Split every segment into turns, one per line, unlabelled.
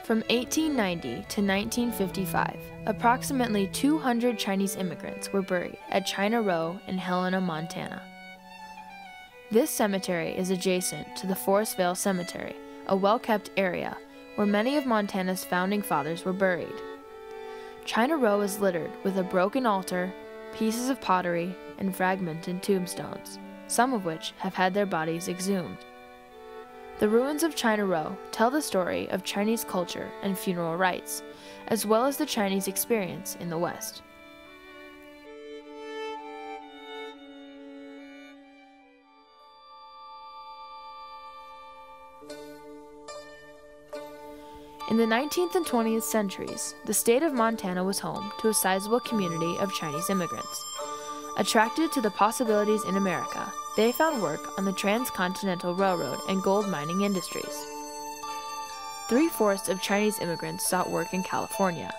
From 1890 to 1955, approximately 200 Chinese immigrants were buried at China Row in Helena, Montana. This cemetery is adjacent to the Forest Vale Cemetery, a well-kept area where many of Montana's founding fathers were buried. China Row is littered with a broken altar, pieces of pottery, and fragmented tombstones, some of which have had their bodies exhumed. The ruins of China Row tell the story of Chinese culture and funeral rites, as well as the Chinese experience in the West. In the 19th and 20th centuries, the state of Montana was home to a sizable community of Chinese immigrants. Attracted to the possibilities in America, they found work on the Transcontinental Railroad and gold mining industries. 3/4 of Chinese immigrants sought work in California.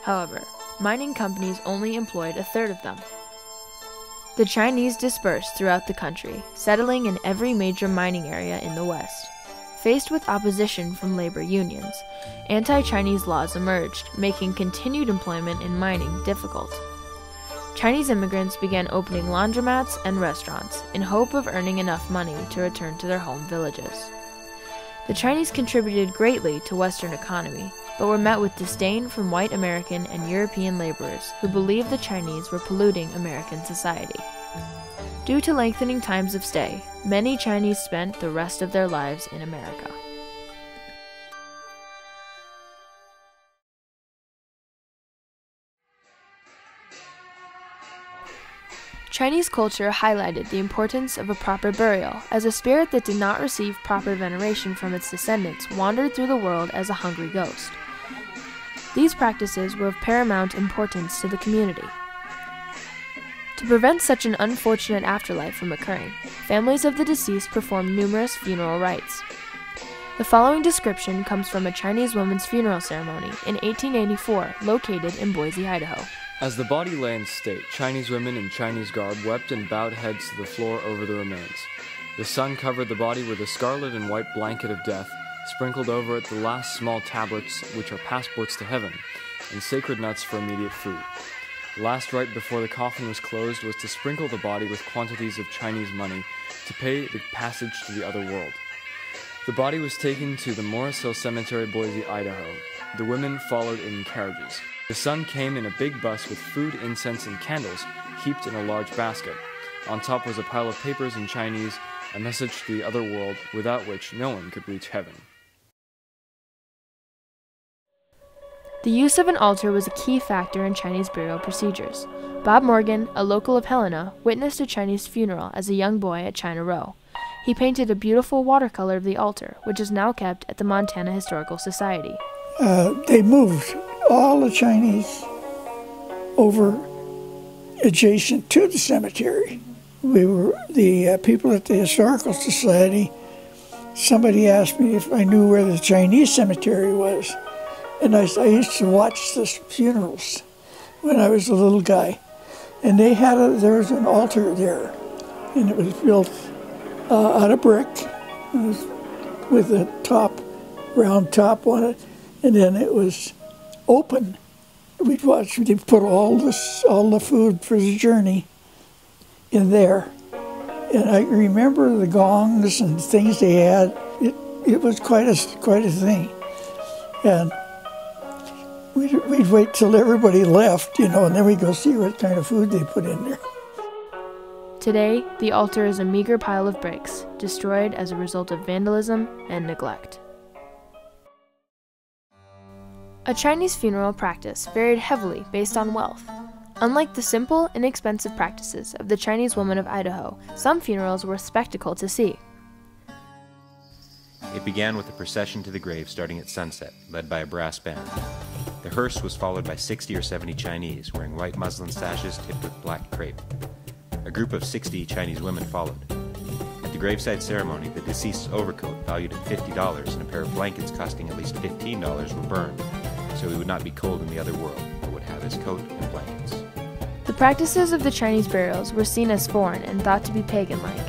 However, mining companies only employed a third of them. The Chinese dispersed throughout the country, settling in every major mining area in the West. Faced with opposition from labor unions, anti-Chinese laws emerged, making continued employment in mining difficult. Chinese immigrants began opening laundromats and restaurants in hope of earning enough money to return to their home villages. The Chinese contributed greatly to Western economy, but were met with disdain from white American and European laborers who believed the Chinese were polluting American society. Due to lengthening times of stay, many Chinese spent the rest of their lives in America. Chinese culture highlighted the importance of a proper burial, as a spirit that did not receive proper veneration from its descendants wandered through the world as a hungry ghost. These practices were of paramount importance to the community. To prevent such an unfortunate afterlife from occurring, families of the deceased performed numerous funeral rites. The following description comes from a Chinese woman's funeral ceremony in 1884 located in Boise, Idaho.
As the body lay in state, Chinese women in Chinese garb wept and bowed heads to the floor over the remains. The sun covered the body with a scarlet and white blanket of death, sprinkled over it the last small tablets which are passports to heaven, and sacred nuts for immediate food. The last rite before the coffin was closed was to sprinkle the body with quantities of Chinese money to pay the passage to the other world. The body was taken to the Morris Hill Cemetery, Boise, Idaho. The women followed in carriages. The son came in a big bus with food, incense, and candles heaped in a large basket. On top was a pile of papers in Chinese, a message to the other world without which no one could reach heaven.
The use of an altar was a key factor in Chinese burial procedures. Bob Morgan, a local of Helena, witnessed a Chinese funeral as a young boy at China Row. He painted a beautiful watercolor of the altar, which is now kept at the Montana Historical Society.
They moved all the Chinese over adjacent to the cemetery. We were the people at the Historical Society. Somebody asked me if I knew where the Chinese cemetery was. And I used to watch the funerals when I was a little guy. And there was an altar there. And it was built out of brick. It was with a round top on it. And then it was open. We'd watch, they'd put all the food for the journey in there. And I remember the gongs and things they had. It was quite a thing. And we'd wait till everybody left, and then we'd go see what kind of food they put in there.
Today, the altar is a meager pile of bricks, destroyed as a result of vandalism and neglect. A Chinese funeral practice varied heavily based on wealth. Unlike the simple, inexpensive practices of the Chinese woman of Idaho, some funerals were a spectacle to see.
It began with a procession to the grave starting at sunset, led by a brass band. The hearse was followed by 60 or 70 Chinese wearing white muslin sashes tipped with black crepe. A group of 60 Chinese women followed. At the graveside ceremony, the deceased's overcoat, valued at $50, and a pair of blankets costing at least $15 were burned, so he would not be cold in the other world, but would have his coat and blankets.
The practices of the Chinese burials were seen as foreign and thought to be pagan-like.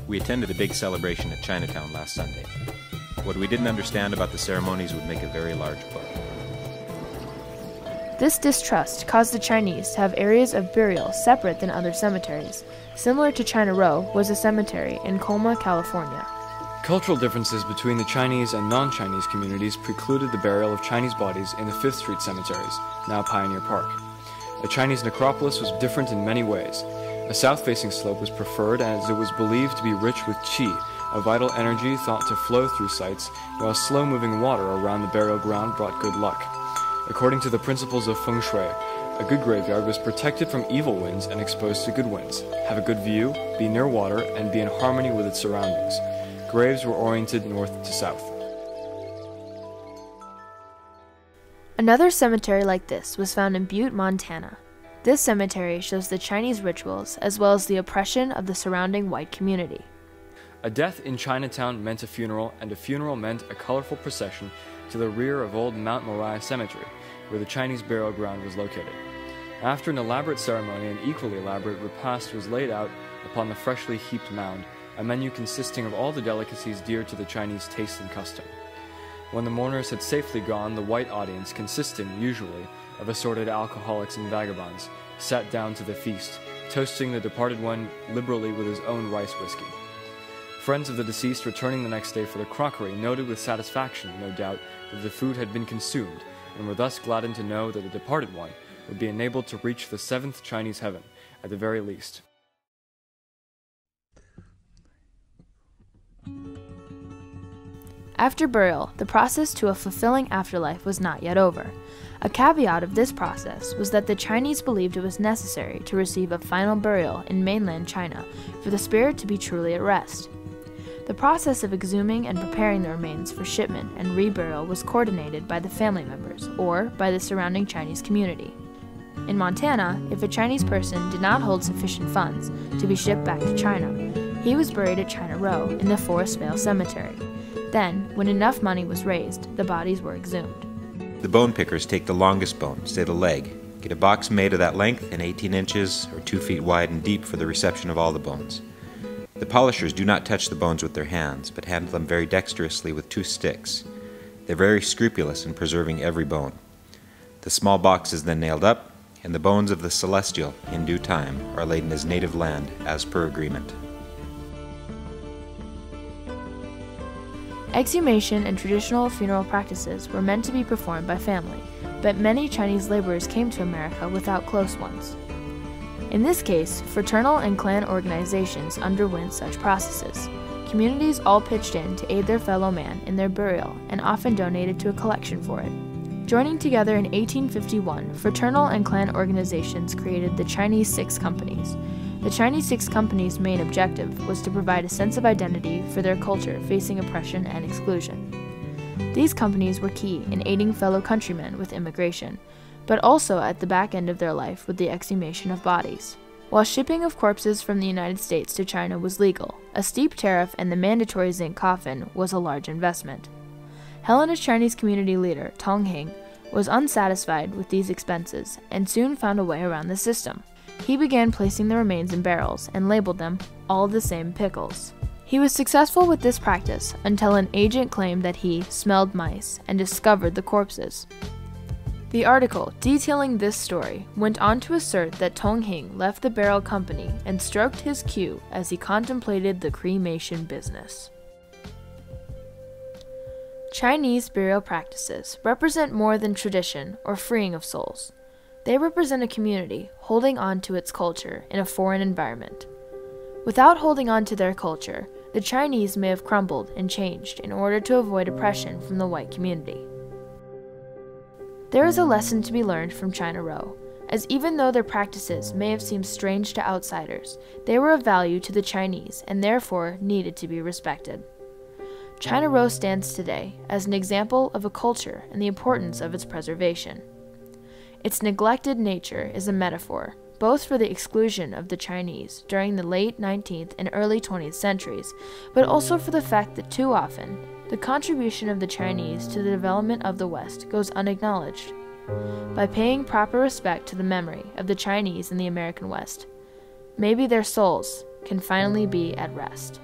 We attended a big celebration at Chinatown last Sunday. What we didn't understand about the ceremonies would make a very large book.
This distrust caused the Chinese to have areas of burial separate than other cemeteries. Similar to China Row was a cemetery in Colma, California.
Cultural differences between the Chinese and non-Chinese communities precluded the burial of Chinese bodies in the Fifth Street cemeteries, now Pioneer Park. A Chinese necropolis was different in many ways. A south-facing slope was preferred as it was believed to be rich with qi, a vital energy thought to flow through sites, while slow-moving water around the burial ground brought good luck. According to the principles of feng shui, a good graveyard was protected from evil winds and exposed to good winds, have a good view, be near water, and be in harmony with its surroundings. Graves were oriented north to south.
Another cemetery like this was found in Butte, Montana. This cemetery shows the Chinese rituals as well as the oppression of the surrounding white community.
A death in Chinatown meant a funeral, and a funeral meant a colorful procession to the rear of old Mount Moriah Cemetery, where the Chinese burial ground was located. After an elaborate ceremony, an equally elaborate repast was laid out upon the freshly heaped mound, a menu consisting of all the delicacies dear to the Chinese taste and custom. When the mourners had safely gone, the white audience, consisting usually of assorted alcoholics and vagabonds, sat down to the feast, toasting the departed one liberally with his own rice whiskey. Friends of the deceased returning the next day for the crockery noted with satisfaction, no doubt, that the food had been consumed, and were thus gladdened to know that the departed one would be enabled to reach the seventh Chinese heaven, at the very least.
After burial, the process to a fulfilling afterlife was not yet over. A caveat of this process was that the Chinese believed it was necessary to receive a final burial in mainland China for the spirit to be truly at rest. The process of exhuming and preparing the remains for shipment and reburial was coordinated by the family members or by the surrounding Chinese community. In Montana, if a Chinese person did not hold sufficient funds to be shipped back to China, he was buried at China Row in the Forest Vale Cemetery. Then, when enough money was raised, the bodies were exhumed.
The bone pickers take the longest bone, say the leg, get a box made of that length and 18 inches or 2 feet wide and deep for the reception of all the bones. The polishers do not touch the bones with their hands, but handle them very dexterously with 2 sticks. They're very scrupulous in preserving every bone. The small box is then nailed up, and the bones of the celestial, in due time, are laid in his native land as per agreement.
Exhumation and traditional funeral practices were meant to be performed by family, but many Chinese laborers came to America without close ones. In this case, fraternal and clan organizations underwent such processes. Communities all pitched in to aid their fellow man in their burial and often donated to a collection for it. Joining together in 1851, fraternal and clan organizations created the Chinese Six Companies. The Chinese Six Companies' main objective was to provide a sense of identity for their culture facing oppression and exclusion. These companies were key in aiding fellow countrymen with immigration, but also at the back end of their life with the exhumation of bodies. While shipping of corpses from the United States to China was legal, a steep tariff and the mandatory zinc coffin was a large investment. Helena's Chinese community leader, Tong Hing, was unsatisfied with these expenses and soon found a way around the system. He began placing the remains in barrels and labeled them all the same pickles. He was successful with this practice until an agent claimed that he smelled mice and discovered the corpses. The article detailing this story went on to assert that Tong Hing left the barrel company and stroked his queue as he contemplated the cremation business. Chinese burial practices represent more than tradition or freeing of souls. They represent a community holding on to its culture in a foreign environment. Without holding on to their culture, the Chinese may have crumbled and changed in order to avoid oppression from the white community. There is a lesson to be learned from China Row, as even though their practices may have seemed strange to outsiders, they were of value to the Chinese and therefore needed to be respected. China Row stands today as an example of a culture and the importance of its preservation. Its neglected nature is a metaphor, both for the exclusion of the Chinese during the late 19th and early 20th centuries, but also for the fact that too often, the contribution of the Chinese to the development of the West goes unacknowledged. By paying proper respect to the memory of the Chinese in the American West, maybe their souls can finally be at rest.